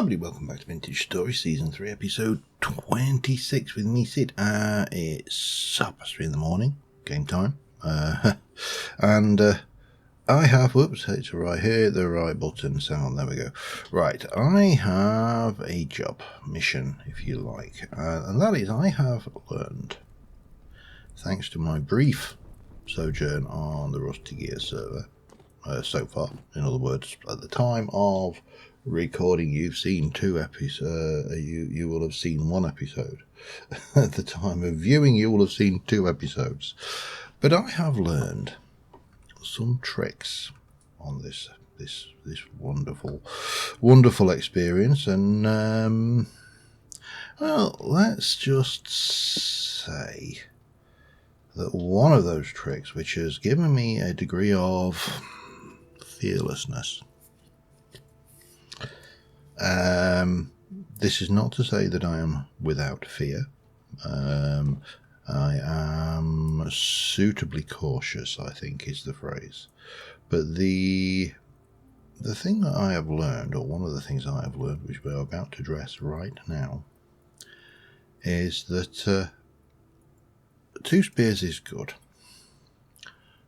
Everybody, welcome back to Vintage Story Season 3, Episode 26 with me, Sid. It's 3 in the morning, game time. And I have, whoops, it's right here, the right button, so there we go. Right, I have a job, mission, if you like. And that is, I have learned, thanks to my brief sojourn on the Rusty Gear server, so far, in other words, at the time of recording, you've seen 2 episodes. You will have seen 1 episode. At the time of viewing, you will have seen 2 episodes. But I have learned some tricks on this wonderful experience, and well, let's just say that one of those tricks, which has given me a degree of fearlessness. This is not to say that I am without fear. I am suitably cautious, I think is the phrase. But the thing that I have learned, or one of the things I have learned, which we're about to address right now, is that 2 spears is good.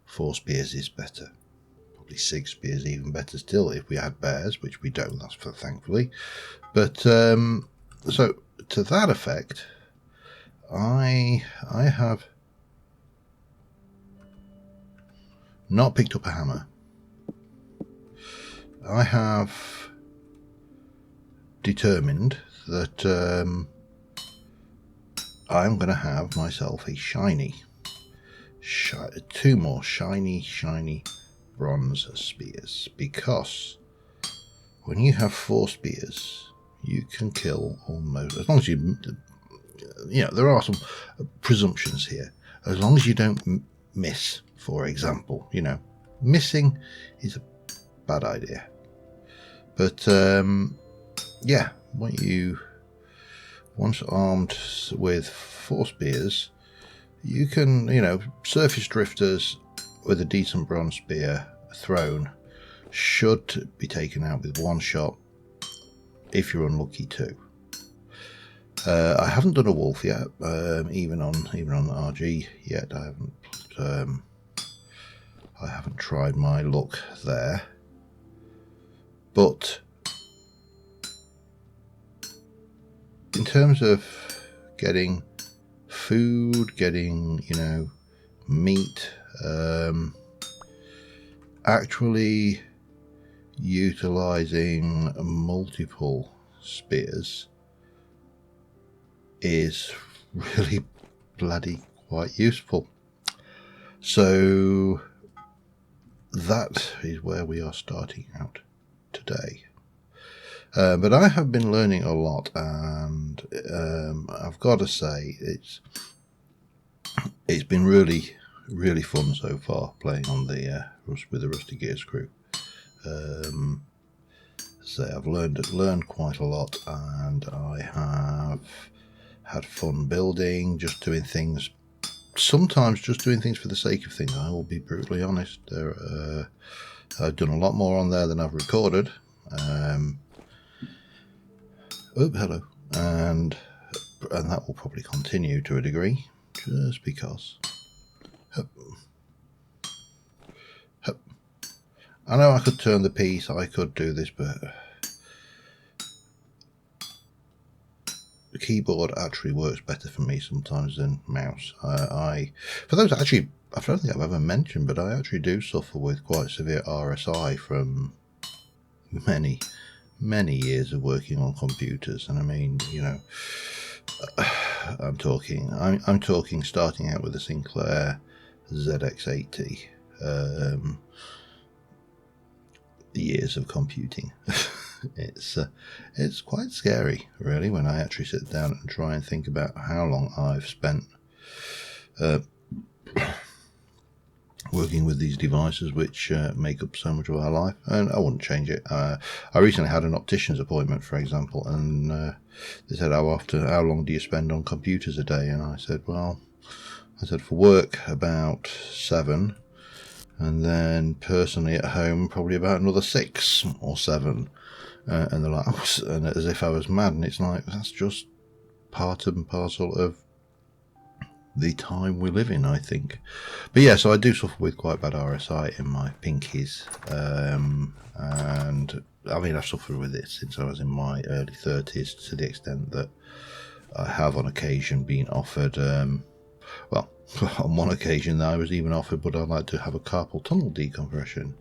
4 spears is better. Probably 6 spears even better still if we had bears, which we don't, that's for thankfully. But so to that effect, I have not picked up a hammer. I have determined that I'm going to have myself a 2 more shiny bronze spears, because when you have 4 spears, you can kill almost, as long as you know, there are some presumptions here. As long as you don't miss, for example, you know, missing is a bad idea. But yeah, once armed with 4 spears, you can, you know, surface drifters with a decent bronze spear thrown should be taken out with 1 shot, if you're unlucky 2. I haven't done a wolf yet, even on RG yet. I haven't tried my luck there. But in terms of getting food, getting, you know, meat, actually utilizing multiple spears is really bloody quite useful. So that is where we are starting out today. But I have been learning a lot, and I've got to say it's been really fun so far playing on the with the Rusty Gears crew. So I've learned quite a lot, and I have had fun building, just doing things. Sometimes just doing things for the sake of things. I will be brutally honest. I've done a lot more on there than I've recorded. Hello, and that will probably continue to a degree, just because. I know I could turn the piece, I could do this, but the keyboard actually works better for me sometimes than mouse. For those, actually, I don't think I've ever mentioned, but I actually do suffer with quite severe RSI from many years of working on computers. And I mean, you know, I'm talking starting out with a Sinclair ZX80, years of computing. It's quite scary, really, when I actually sit down and try and think about how long I've spent working with these devices, which make up so much of our life, and I wouldn't change it. I recently had an optician's appointment, for example, and they said, how long do you spend on computers a day? And I said, for work about 7, and then personally at home probably about another 6 or 7. And they're like, and as if I was mad, and it's like, that's just part and parcel of the time we live in, I think. But yeah, so I do suffer with quite bad RSI in my pinkies, and I mean, I've suffered with it since I was in my early 30s, to the extent that I have on occasion been offered, well, on one occasion I was even offered, but I'd like to have a carpal tunnel decompression,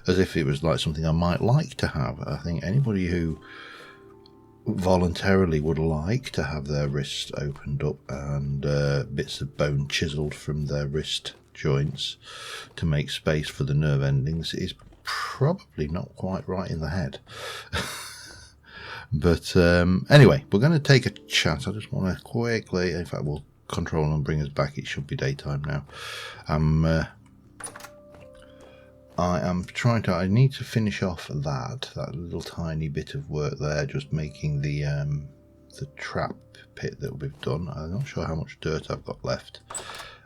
as if it was like something I might like to have. I think anybody who voluntarily would like to have their wrists opened up and bits of bone chiseled from their wrist joints to make space for the nerve endings is probably not quite right in the head. But anyway, we're going to take a chat. I just want to quickly, in fact, we'll control and bring us back. It should be daytime now. I need to finish off that little tiny bit of work there, just making the trap pit that we've done. I'm not sure how much dirt I've got left,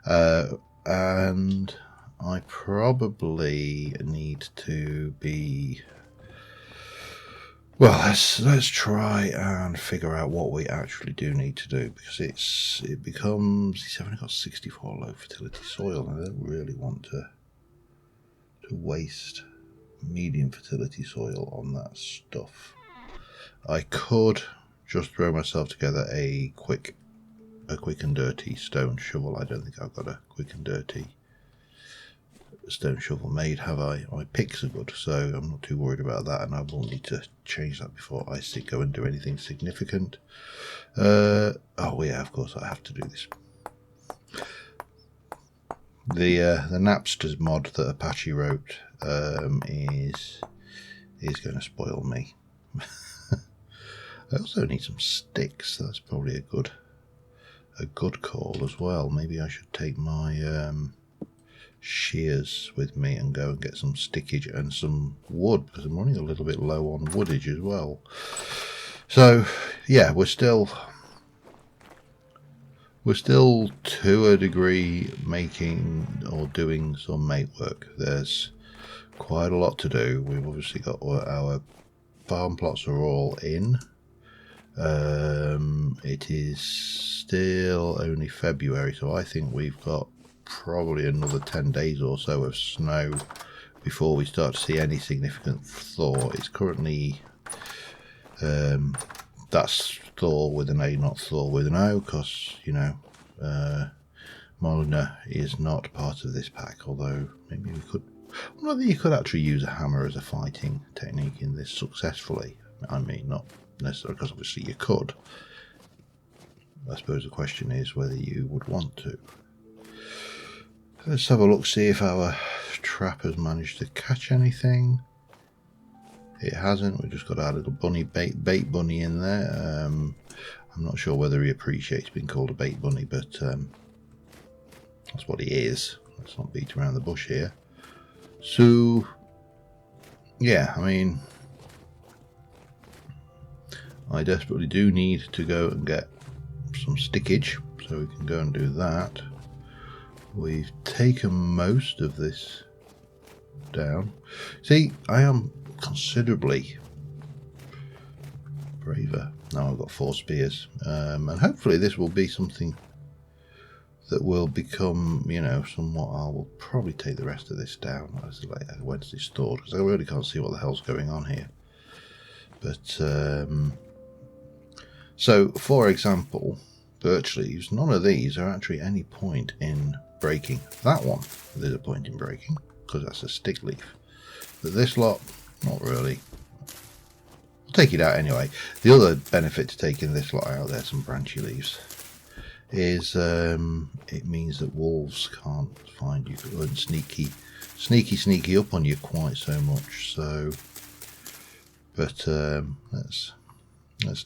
and I probably need to be, well, let's try and figure out what we actually do need to do, because it becomes, he's only got 64 low fertility soil, and I don't really want to waste medium fertility soil on that stuff. I could just throw myself together a quick and dirty stone shovel. I don't think I've got a quick and dirty stone shovel made, have I? My picks are good, so I'm not too worried about that, and I will need to change that before I go and do anything significant. Oh yeah, of course I have to do this. The Napsters mod that Apache wrote is going to spoil me. I also need some sticks. That's probably a good call as well. Maybe I should take my shears with me and go and get some stickage and some wood, because I'm running a little bit low on woodage as well. So yeah, we're still to a degree making or doing some mate work. There's quite a lot to do. We've obviously got our farm plots are all in. It is still only February, so I think we've got probably another 10 days or so of snow before we start to see any significant thaw. It's currently that's Thor with an A, not Thor with an O, because, you know, Molina is not part of this pack, although maybe we could, well, you could actually use a hammer as a fighting technique in this successfully. I mean, not necessarily, because obviously you could. I suppose the question is whether you would want to. Let's have a look, see if our trap has managed to catch anything. It hasn't. We've just got our little bunny bait bunny in there. I'm not sure whether he appreciates being called a bait bunny, but that's what he is. Let's not beat around the bush here. So yeah, I mean, I desperately do need to go and get some stickage, so we can go and do that. We've taken most of this down. See, I am considerably braver now. I've got 4 spears, and hopefully this will be something that will become, you know, somewhat. I will probably take the rest of this down as later Wednesday's thought, because I really can't see what the hell's going on here. But so, for example, birch leaves, none of these are actually any point in breaking. That one, there's a point in breaking, because that's a stick leaf. But this lot, not really. I'll take it out anyway. The other benefit to taking this lot out, there's some branchy leaves, is it means that wolves can't find you and sneaky up on you quite so much. So, but let's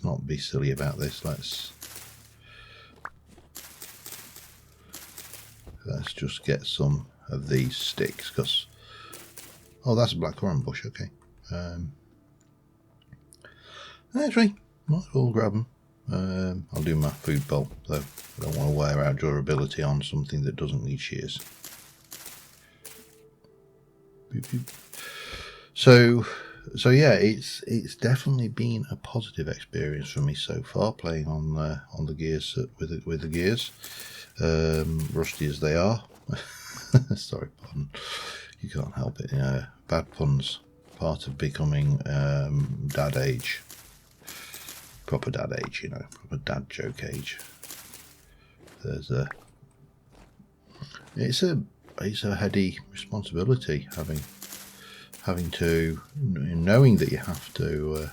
not be silly about this. Let's just get some of these sticks, because, oh, that's a blackcurrant bush. Okay, actually, might as well grab them. I'll do my food bowl, though. I don't want to wear out durability on something that doesn't need shears. Boop, boop. So So yeah, it's definitely been a positive experience for me so far playing on the gears with the gears, rusty as they are. Sorry, pardon. You can't help it. Bad puns, part of becoming dad age, proper dad age. Proper dad joke age. There's it's a heady responsibility having to, knowing that you have to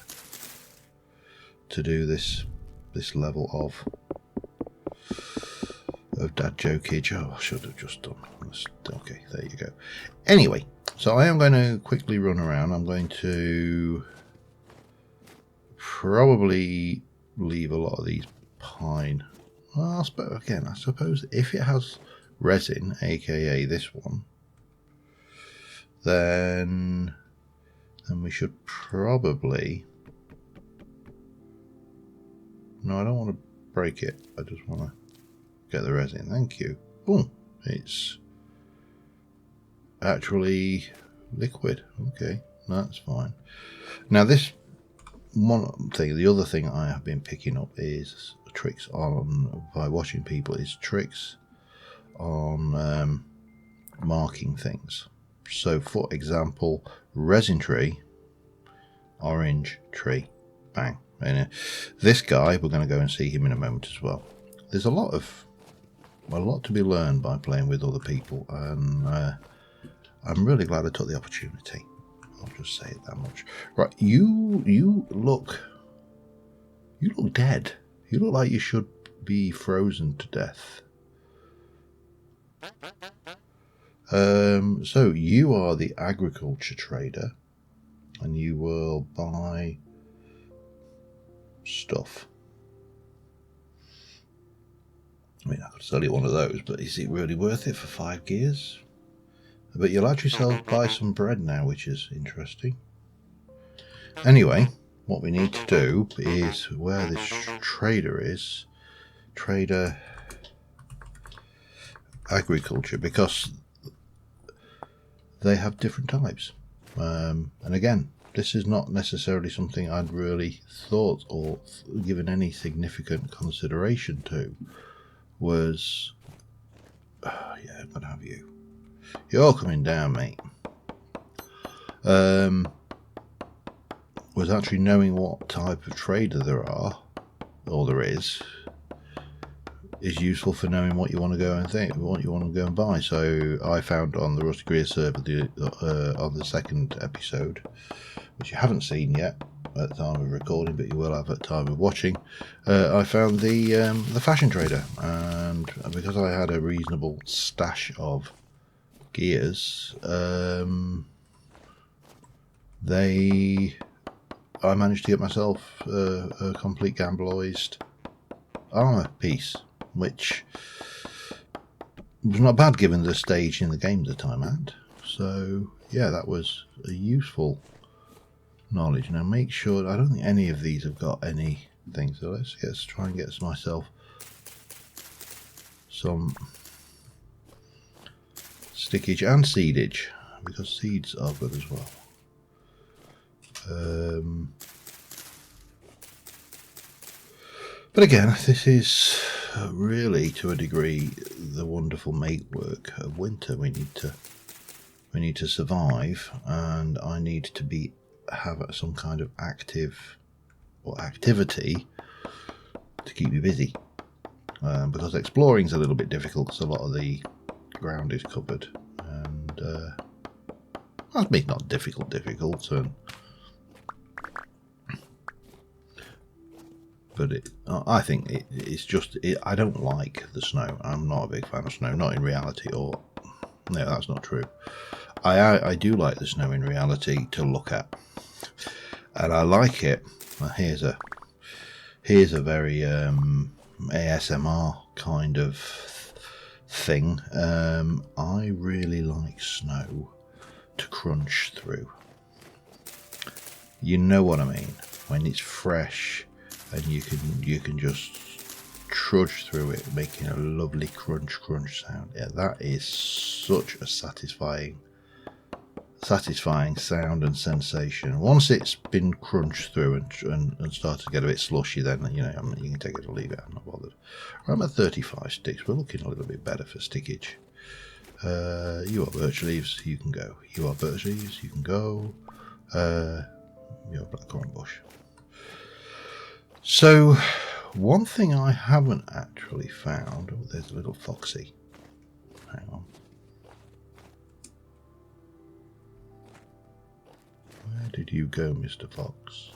do this level of dad jokeage. Oh, I should have just done. Okay, there you go. Anyway, so I am going to quickly run around. I'm going to probably leave a lot of these pine. Well, I suppose if it has resin, aka this one, then we should probably... No, I don't want to break it. I just want to get the resin. Thank you. Oh, it's actually liquid. Okay, that's fine. Now this one thing, the other thing I have been picking up is tricks by watching people, is tricks on marking things. So for example, resin tree, orange tree, bang. And this guy, we're going to go and see him in a moment as well. There's a lot to be learned by playing with other people, and I'm really glad I took the opportunity. I'll just say it that much. Right, you look dead. You look like you should be frozen to death. So you are the agriculture trader, and you will buy stuff. I mean, I could sell you one of those, but is it really worth it for 5 gears? But you'll actually buy some bread now, which is interesting. Anyway, what we need to do is where this trader is, trader agriculture, because they have different types. And again, this is not necessarily something I'd really thought or given any significant consideration to. Was yeah, I'm gonna have you. You're coming down, mate. Was actually knowing what type of trader there are, or there is useful for knowing what you want to go and buy. So I found on the Rusty Greer server on the second episode, which you haven't seen yet at the time of recording, but you will have at the time of watching. I found the fashion trader, and because I had a reasonable stash of gears, I managed to get myself a complete Gambloized armor piece, which was not bad given the stage in the game that I'm at. So yeah, that was a useful knowledge. Now make sure, I don't think any of these have got any things, so let's try and get myself some stickage and seedage, because seeds are good as well. But again, this is really to a degree the wonderful make work of winter. We need to survive, and I need to have some kind of activity to keep me busy, because exploring is a little bit difficult because a lot of the ground is covered, and that's not difficult, and but I think it's just I don't like the snow. I'm not a big fan of snow, not in reality, or no, that's not true. I do like the snow in reality to look at, and I like it. Well, here's a very ASMR kind of thing. I really like snow to crunch through. You know what I mean? When it's fresh and you can just trudge through it, making a lovely crunch sound. Yeah, that is such a satisfying satisfying sound and sensation. Once it's been crunched through and started to get a bit slushy, then you know, you can take it or leave it. I'm not bothered. I'm at 35 sticks. We're looking a little bit better for stickage. You are birch leaves, you can go. You are birch leaves, you can go. You're blackcurrant bush. So, one thing I haven't actually found. Oh, there's a little foxy. Hang on. Where did you go, Mr. Fox?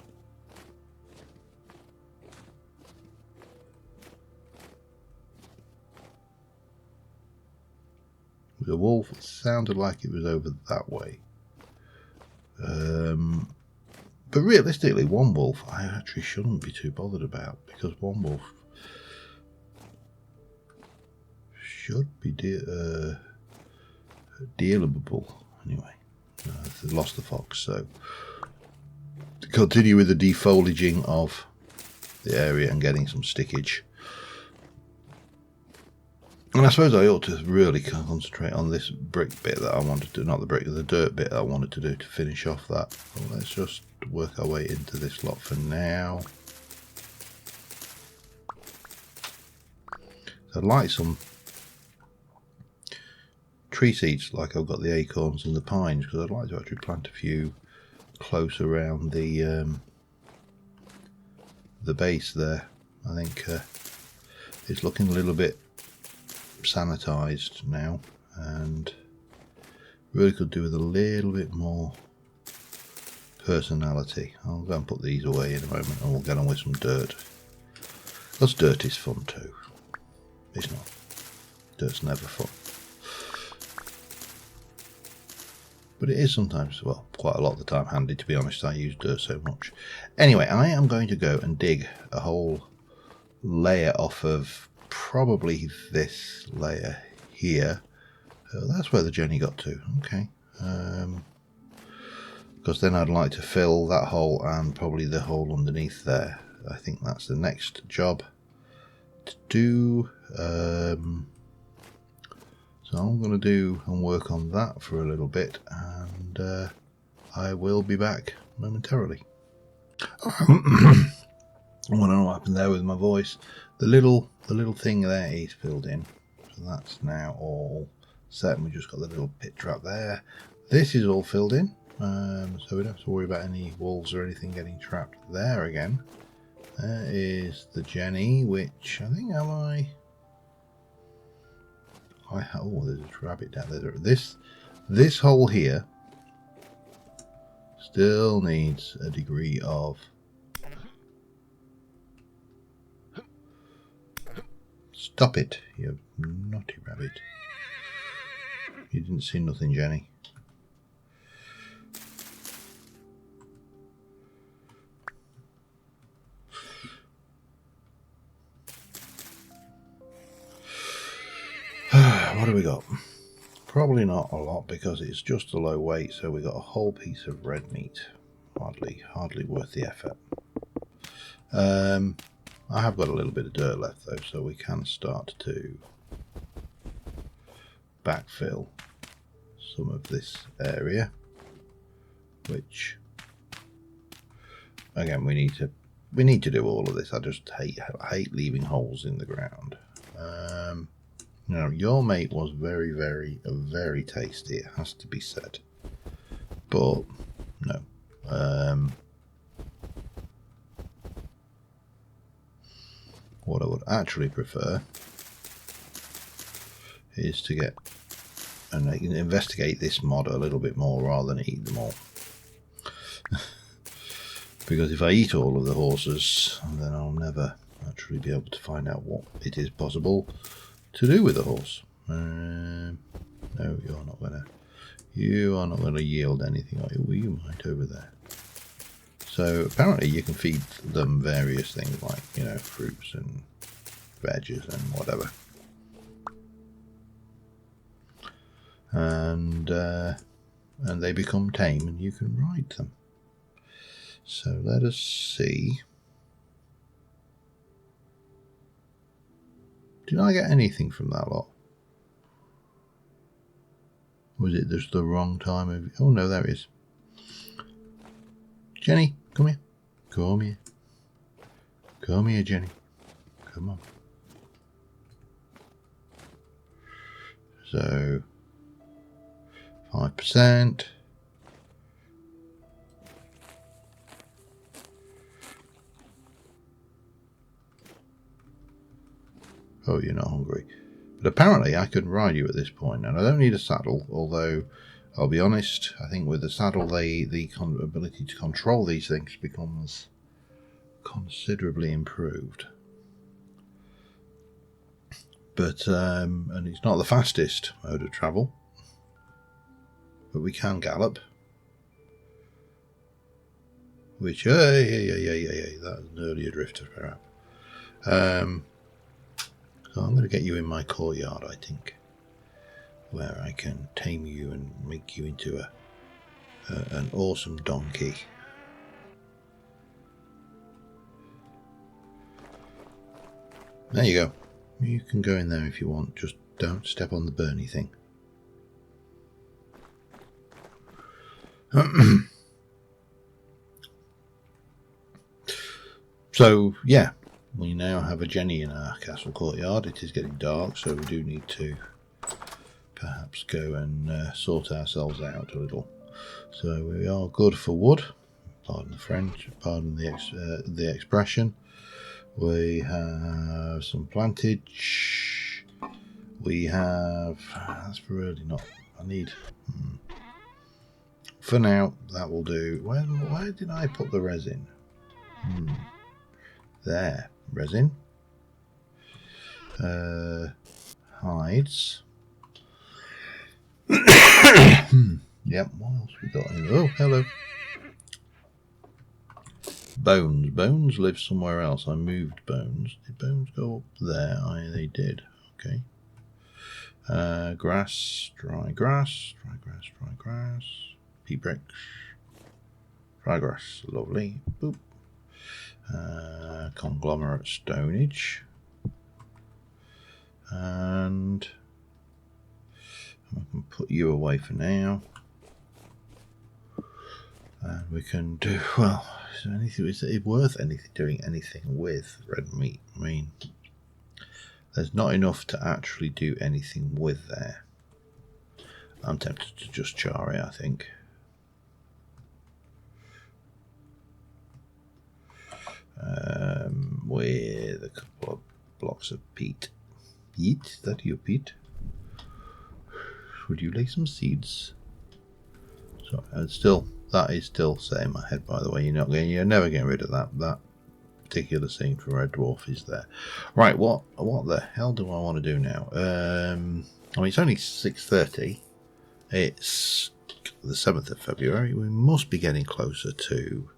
The wolf, it sounded like it was over that way. But realistically, one wolf I actually shouldn't be too bothered about, because one wolf should be dealable anyway. I've lost the fox, so to continue with the defoliaging of the area and getting some stickage. And I suppose I ought to really concentrate on this brick bit that I wanted to, not the brick, the dirt bit that I wanted to do to finish off that. Well, let's just work our way into this lot for now. So I'd like some tree seeds, like I've got the acorns and the pines, because I'd like to actually plant a few close around the base there. I think it's looking a little bit sanitized now, and really could do with a little bit more personality. I'll go and put these away in a moment, and we'll get on with some dirt. Because dirt is fun too. It's not. Dirt's never fun. But it is sometimes, well, quite a lot of the time handy, to be honest. I use dirt so much. Anyway, I am going to go and dig a whole layer off of probably this layer here. That's where the Jenny got to. Okay. Because then I'd like to fill that hole and probably the hole underneath there. I think that's the next job to do. So I'm going to do and work on that for a little bit, and I will be back momentarily. I don't know what happened there with my voice. The little thing there is filled in, so that's now all set, and we just got the little pit trap there. This is all filled in, so we don't have to worry about any wolves or anything getting trapped there again. There is the Jenny, which I think oh, there's a rabbit down there. This hole here still needs a degree of stop it, you naughty rabbit. You didn't see nothing, Jenny. What do we got? Probably not a lot, because it's just a low weight, so we got a whole piece of red meat. Hardly worth the effort. I have got a little bit of dirt left though, so we can start to backfill some of this area, which again we need to do all of this. I just hate leaving holes in the ground. Now, your mate was very, very, very tasty, it has to be said. But no. What I would actually prefer is to get and investigate this mod a little bit more rather than eat them all. Because if I eat all of the horses, then I'll never actually be able to find out what it is possible to do with the horse. No, you are not gonna yield anything, are you? Well, you might over there. So apparently you can feed them various things like, you know, fruits and veggies and whatever. And they become tame and you can ride them. So let us see. Did I get anything from that lot? Was it just the wrong time of... Oh no, there he is. Jenny, come here. Come here. Come here, Jenny. Come on. So 5%. Oh, you're not hungry. But apparently I can ride you at this point, and I don't need a saddle, although I'll be honest, I think with the saddle the ability to control these things becomes considerably improved. But, and it's not the fastest mode of travel, but we can gallop. Which, hey, that's an earlier drifter, perhaps. So I'm going to get you in my courtyard, I think, where I can tame you and make you into an awesome donkey. There you go. You can go in there if you want, just don't step on the Bernie thing. So, yeah, we now have a Jenny in our castle courtyard. It is getting dark, so we do need to perhaps go and sort ourselves out a little. So we are good for wood. Pardon the French, pardon the expression. We have some plantage. We have... That's really not... I need... For now, that will do. Where did I put the resin? There. Resin. Hides. Yep, what else we got in? Oh, hello. Bones. Bones live somewhere else. I moved Bones. Did Bones go up there? They did. Okay. Grass. Dry grass. Dry grass. Dry grass. Pea bricks. Dry grass. Lovely. Boop. Conglomerate stonage. And I can put you away for now. And we can do, well, is it worth doing anything with red meat? I mean, there's not enough to actually do anything with there. I'm tempted to just char it, I think. With a couple of blocks of peat. Peat? Is that you, Pete? Would you lay some seeds? So, that is still set in my head, by the way. You're never getting rid of that. That particular scene for Red Dwarf is there. Right, what the hell do I want to do now? I mean, it's only 6:30. It's the 7th of February. We must be getting closer to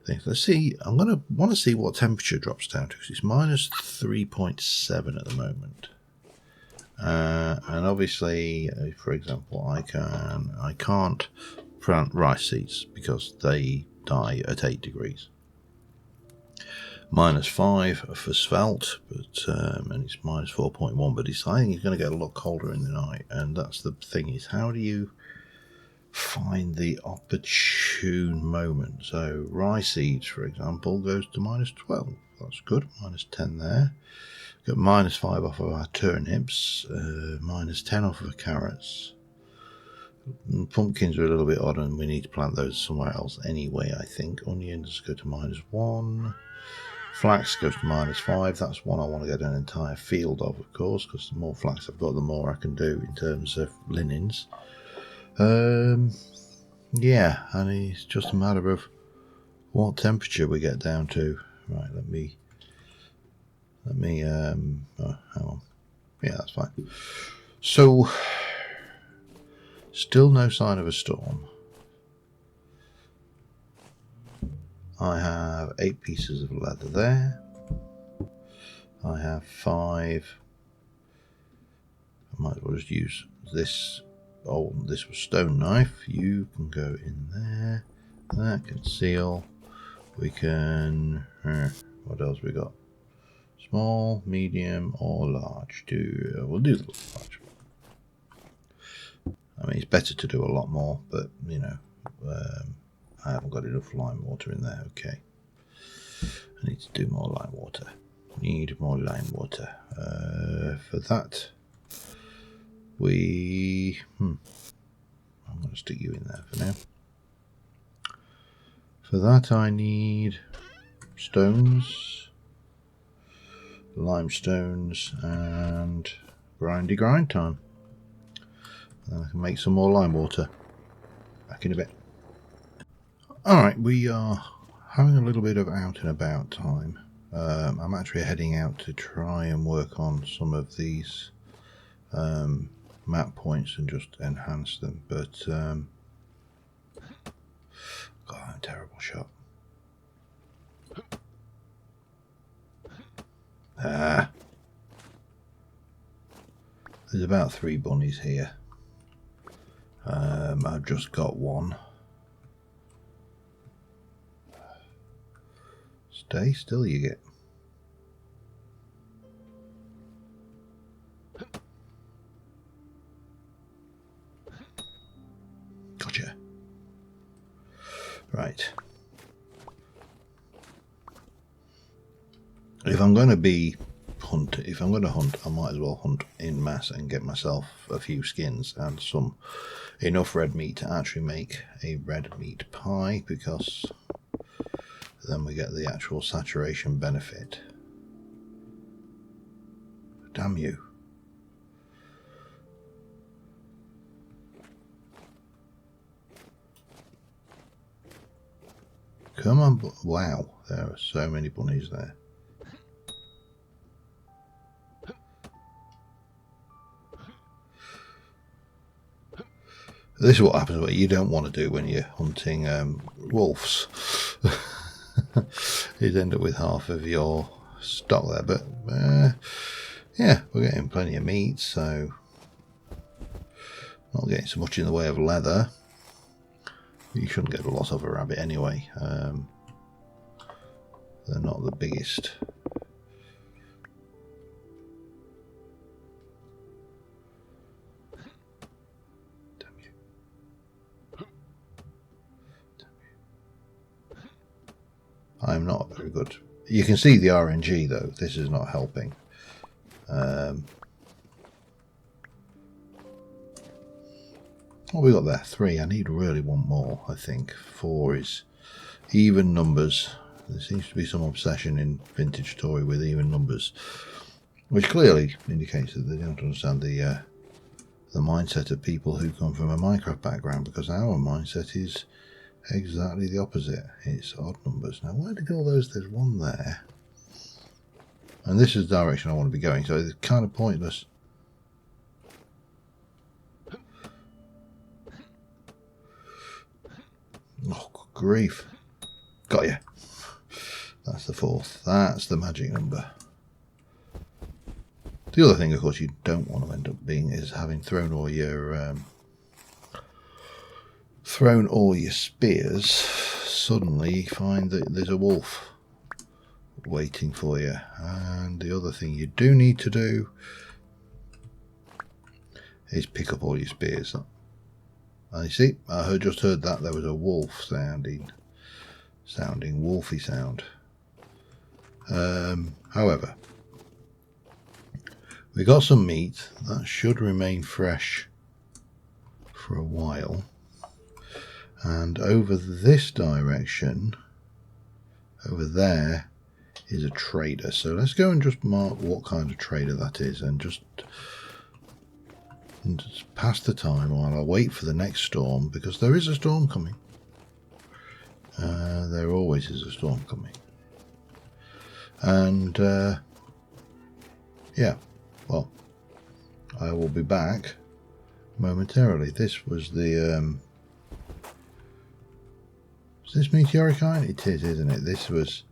things. Let's see. I'm going to want to see what temperature drops down to, because it's minus 3.7 at the moment. And obviously, for example, I can't plant rice seeds because they die at 8 degrees. Minus 5 for svelte, but and it's minus 4.1. But I think it's going to get a lot colder in the night, and that's the thing: is how do you find the opportune moment? So rice seeds, for example, goes to minus 12. That's good. Minus 10 there. Got minus 5 off of our turnips, minus 10 off of our carrots. Pumpkins are a little bit odd, and we need to plant those somewhere else anyway, I think. Onions go to minus 1. Flax goes to minus 5. That's one I want to get an entire field of course, because the more flax I've got, the more I can do in terms of linens. Yeah, and it's just a matter of what temperature we get down to. Right, let me oh, hang on. Yeah, that's fine. So, still no sign of a storm. I have 8 pieces of leather there. I have 5. I might as well just use this. Oh, this was stone knife. You can go in there. That can seal. We can. What else we got? Small, medium, or large. We'll do the large. I mean, it's better to do a lot more, but, you know, I haven't got enough lime water in there. Okay. I need to do more lime water. Need more lime water. For that, I'm going to stick you in there for now. For that, I need stones, limestones, and grindy grind time. And I can make some more lime water. Back in a bit. Alright, we are having a little bit of out and about time. I'm actually heading out to try and work on some of these map points and just enhance them, but God, I'm a terrible shot. There's about 3 bunnies here. I've just got one. Stay still, you get. Gotcha. Right. If I'm going to hunt, I might as well hunt in mass and get myself a few skins and enough red meat to actually make a red meat pie, because then we get the actual saturation benefit. Damn you. Come on, wow, there are so many bunnies there. This is what happens, what you don't want to do when you're hunting wolves. You'd end up with half of your stock there, but yeah, we're getting plenty of meat, so not getting so much in the way of leather. You shouldn't get a lot of a rabbit anyway. They're not the biggest. I'm not very good. You can see the RNG though. This is not helping. What we got there? 3. I need really one more. I think 4 is even numbers. There seems to be some obsession in Vintage Story with even numbers, which clearly indicates that they don't understand the mindset of people who come from a Minecraft background, because our mindset is exactly the opposite. It's odd numbers. Now, where did all those? There's one there, and this is the direction I want to be going, so it's kind of pointless. Oh, good grief. Got you. That's the 4th. That's the magic number. The other thing, of course, you don't want to end up being is having thrown all your spears. Suddenly, you find that there's a wolf waiting for you. And the other thing you do need to do is pick up all your spears. I see. I just heard that there was a wolf sounding wolfy sound. However, we got some meat that should remain fresh for a while, and over this direction, over there, is a trader. So let's go and just mark what kind of trader that is, and just pass the time while I wait for the next storm, because there is a storm coming. There always is a storm coming. And yeah, well, I will be back momentarily. This was the is this meteoric iron? It is, isn't it? This was,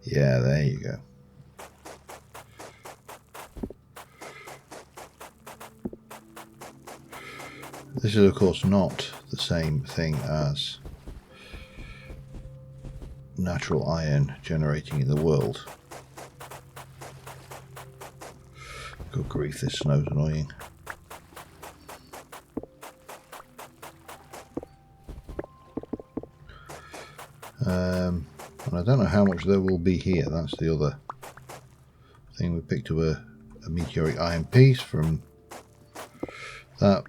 yeah, there you go. This is, of course, not the same thing as natural iron generating in the world. Good grief, this snow's annoying. And I don't know how much there will be here. That's the other thing. We picked up a meteoric iron piece from that.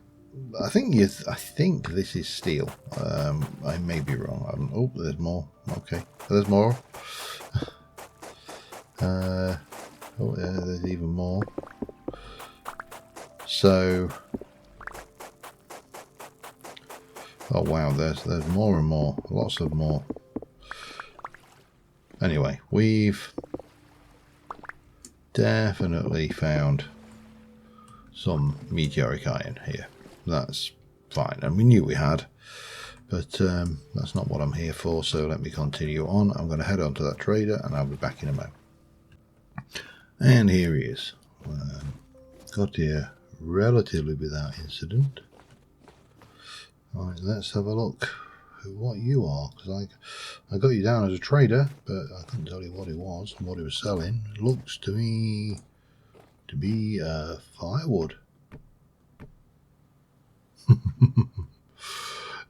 I think this is steel. I may be wrong. Oh, there's more. Okay, there's more. Oh, yeah, there's even more. So, oh wow, there's more and more, lots of more. Anyway, we've definitely found some meteoric iron here. That's fine, and we knew we had, but that's not what I'm here for, so let me continue on. I'm going to head on to that trader, and I'll be back in a moment. And here he is. Got here relatively without incident. Right, let's have a look at what you are, because I got you down as a trader, but I couldn't tell you what he was and what he was selling. It looks to me to be firewood.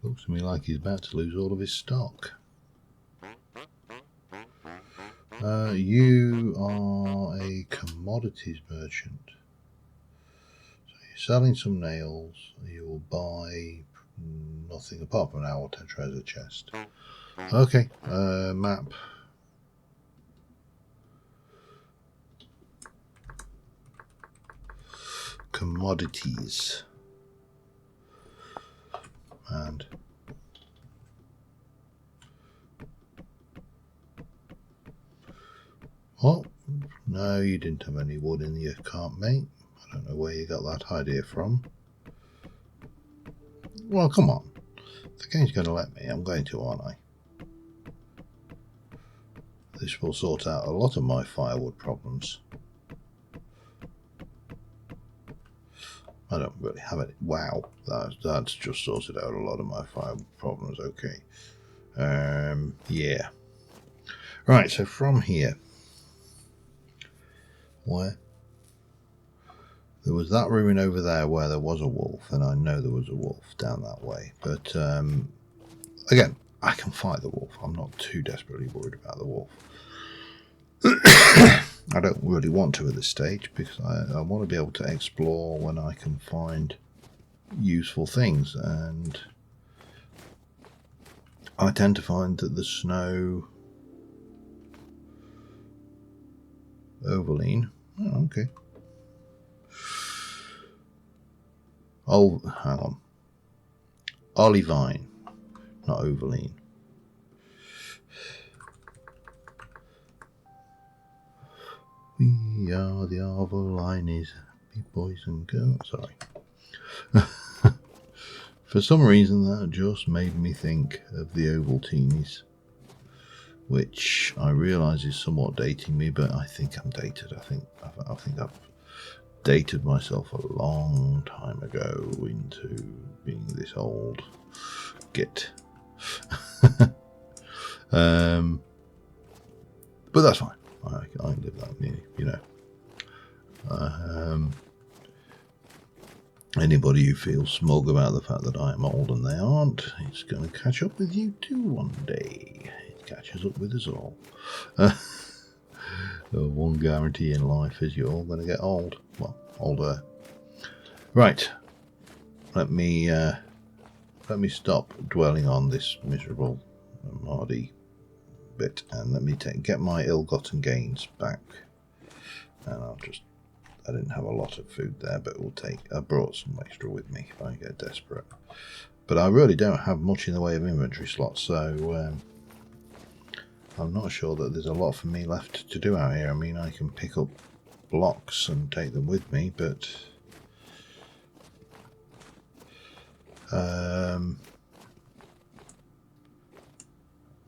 Looks to me like he's about to lose all of his stock. You are a commodities merchant. So you're selling some nails. You will buy nothing apart from an owl treasure chest. Okay, map. Commodities. And oh, no, you didn't have any wood in your cart, mate. I don't know where you got that idea from. Well, come on. The game's going to let me. I'm going to, aren't I? This will sort out a lot of my firewood problems. I don't really have it. Wow, that's just sorted out a lot of my firewood problems. Okay. Yeah. Right, so from here, where there was that ruin over there where there was a wolf, and I know there was a wolf down that way. But again, I can fight the wolf. I'm not too desperately worried about the wolf. I don't really want to at this stage, because I want to be able to explore when I can find useful things, and I tend to find that the snow Overleen. Oh, okay. Oh, hang on. Olivine, not Overleen. We are the Arvolines, big boys and girls. Sorry. For some reason, that just made me think of the Ovaltines, which I realise is somewhat dating me, but I think I'm dated. I think I've dated myself a long time ago into being this old git. But that's fine. I can live that, you know. Anybody who feels smug about the fact that I am old and they aren't, it's going to catch up with you too one day. It catches up with us all. The one guarantee in life is you're all going to get old. Well, older. Right. Let me stop dwelling on this miserable Mardy bit, and let me get my ill-gotten gains back. And I didn't have a lot of food there, but I brought some extra with me if I get desperate. But I really don't have much in the way of inventory slots, so I'm not sure that there's a lot for me left to do out here. I mean, I can pick up blocks and take them with me, but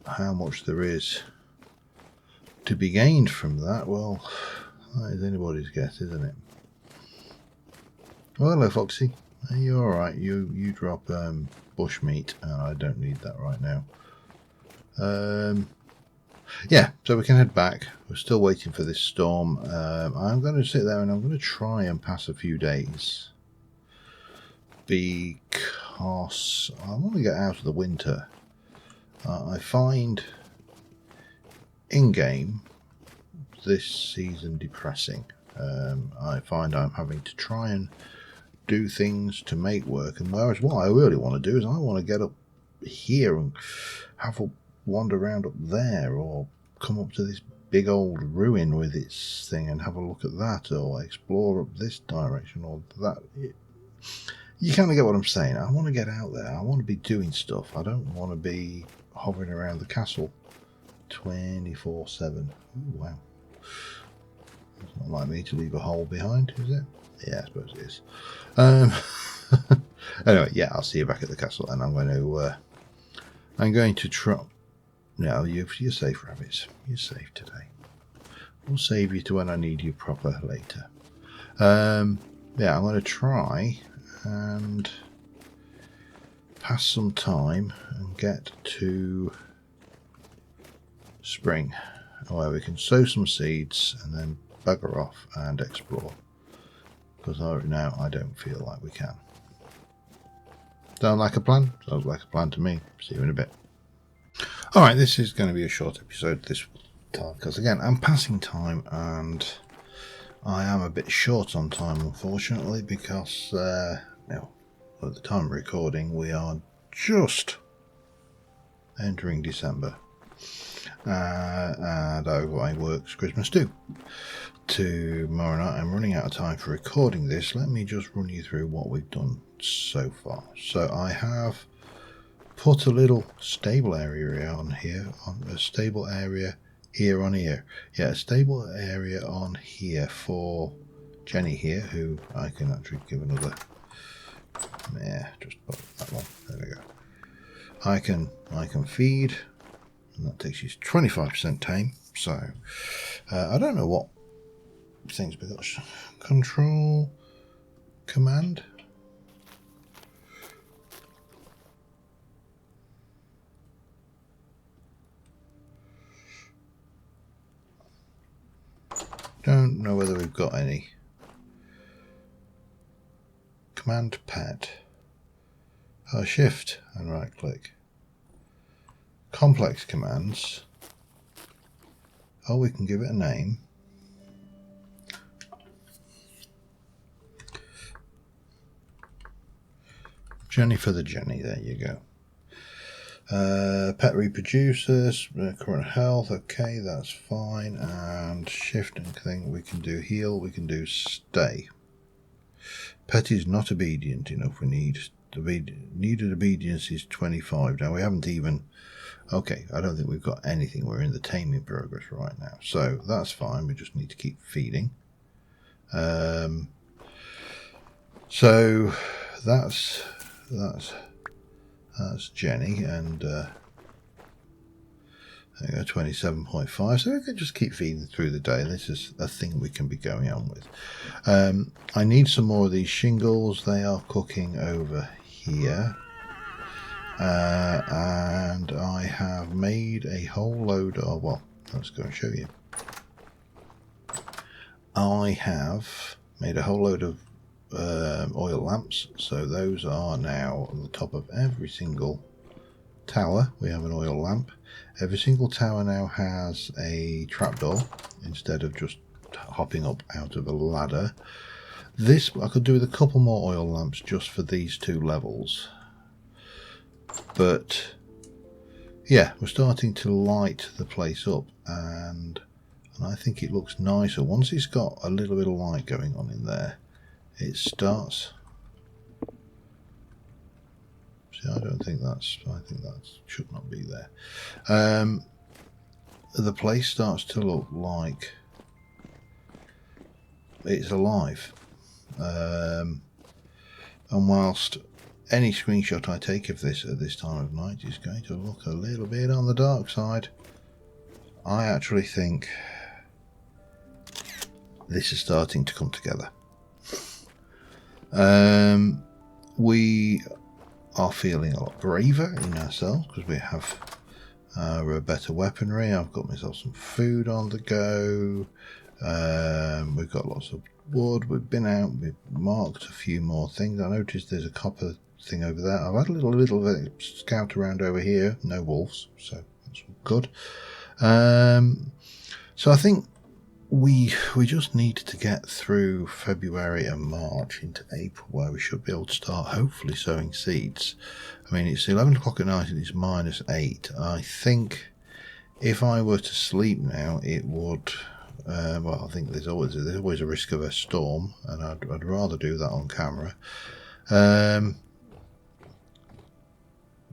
how much there is to be gained from that, well, that is anybody's guess, isn't it? Well, hello, Foxy. Are you alright? You drop bush meat, and I don't need that right now. Yeah, so we can head back. We're still waiting for this storm. I'm going to sit there and I'm going to try and pass a few days, because I want to get out of the winter. I find in-game this season depressing. I find I'm having to try and do things to make work, and whereas what I really want to do is I want to get up here and have a wander around up there, or come up to this big old ruin with its thing and have a look at that, or explore up this direction or that. You kind of get what I'm saying. I want to get out there. I want to be doing stuff. I don't want to be hovering around the castle 24/7. Ooh, wow. It's not like me to leave a hole behind, is it? Yeah, I suppose it is. Anyway, yeah, I'll see you back at the castle, and I'm going to try. No, you're safe, rabbits. You're safe today. We'll save you to when I need you proper later. Yeah, I'm going to try and pass some time and get to spring, where we can sow some seeds and then bugger off and explore, because right now I don't feel like we can. Sound like a plan? Sounds like a plan to me. See you in a bit. Alright, this is going to be a short episode this time, because again, I'm passing time and I am a bit short on time, unfortunately, because now, at the time of recording, we are just entering December, and I work's Christmas do. Tomorrow night, I'm running out of time for recording this. Let me just run you through what we've done so far. So I have put a little stable area on here, on a stable area here on here. Yeah, a stable area on here for Jenny here, who I can actually give another. Yeah, just put that one. There we go. I can feed, and that takes you 25% tame. So I don't know what things we got. Control command. Don't know whether we've got any. Command pet. Shift and right click. Complex commands. Oh, we can give it a name. Jenny for the Jenny, there you go. Pet reproduces, current health, okay, that's fine. And shift and thing, we can do heal, we can do stay. Pet is not obedient enough, we needed obedience is 25. Now we haven't even, okay, I don't think we've got anything. We're in the taming progress right now, so that's fine. We just need to keep feeding. So that's Jenny, and there you go, 27.5. So we can just keep feeding through the day. This is a thing we can be going on with. I need some more of these shingles. They are cooking over here. And I have made a whole load of, well, let's go and show you. I have made a whole load of oil lamps, so those are now on the top of every single tower. We have an oil lamp. Every single tower now has a trapdoor instead of just hopping up out of a ladder. This I could do with a couple more oil lamps just for these two levels, but yeah, we're starting to light the place up, and I think it looks nicer once it's got a little bit of light going on in there. It starts. See, I think that should not be there. The place starts to look like it's alive. And whilst any screenshot I take of this at this time of night is going to look a little bit on the dark side, I actually think this is starting to come together. We are feeling a lot braver in ourselves because we have better weaponry. I've got myself some food on the go. We've got lots of wood. We've been out. We've marked a few more things. I noticed there's a copper thing over there. I've had a little scout around over here. No wolves, so that's good. So I think we just need to get through February and March into April, where we should be able to start hopefully sowing seeds. I mean, it's 11 o'clock at night and it's -8. I think if I were to sleep now, it would. Well, I think there's always a risk of a storm, and I'd rather do that on camera.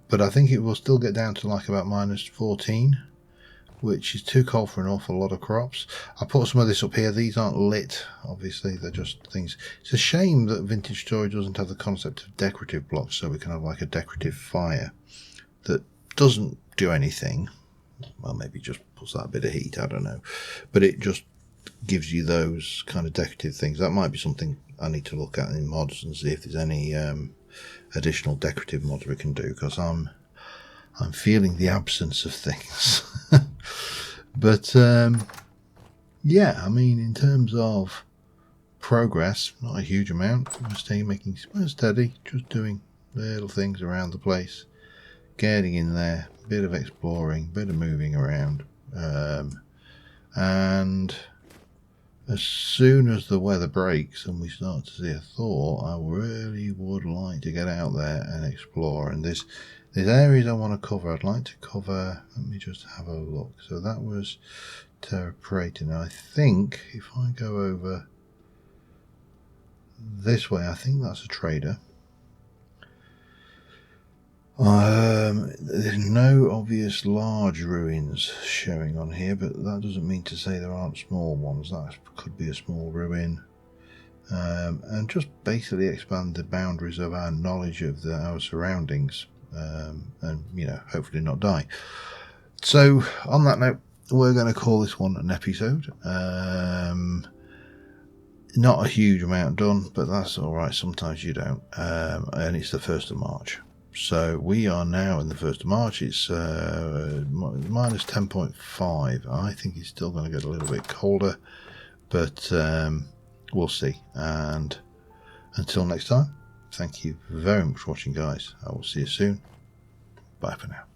But I think it will still get down to like about -14, which is too cold for an awful lot of crops. I put some of this up here. These aren't lit, obviously. They're just things. It's a shame that Vintage Storage doesn't have the concept of decorative blocks, so we can have like a decorative fire that doesn't do anything. Well, maybe just puts out a bit of heat, I don't know. But it just gives you those kind of decorative things. That might be something I need to look at in mods and see if there's any additional decorative mods we can do, because I'm feeling the absence of things. But yeah, I mean, in terms of progress, not a huge amount. We're making steady, just doing little things around the place, getting in there, a bit of exploring, a bit of moving around, and as soon as the weather breaks and we start to see a thaw, I really would like to get out there and explore. And there's areas I want to cover. I'd like to cover, let me just have a look. So that was Terra Preta. Now I think if I go over this way, I think that's a trader. There's no obvious large ruins showing on here, but that doesn't mean to say there aren't small ones. That could be a small ruin. And just basically expand the boundaries of our knowledge of our surroundings, and, you know, hopefully not die. So on that note, we're going to call this one an episode. Not a huge amount done, but that's all right. Sometimes you don't. And it's the 1st of March. So we are now in the 1st of March. It's minus 10.5. I think it's still going to get a little bit colder, but we'll see. And until next time, thank you very much for watching, guys. I will see you soon. Bye for now.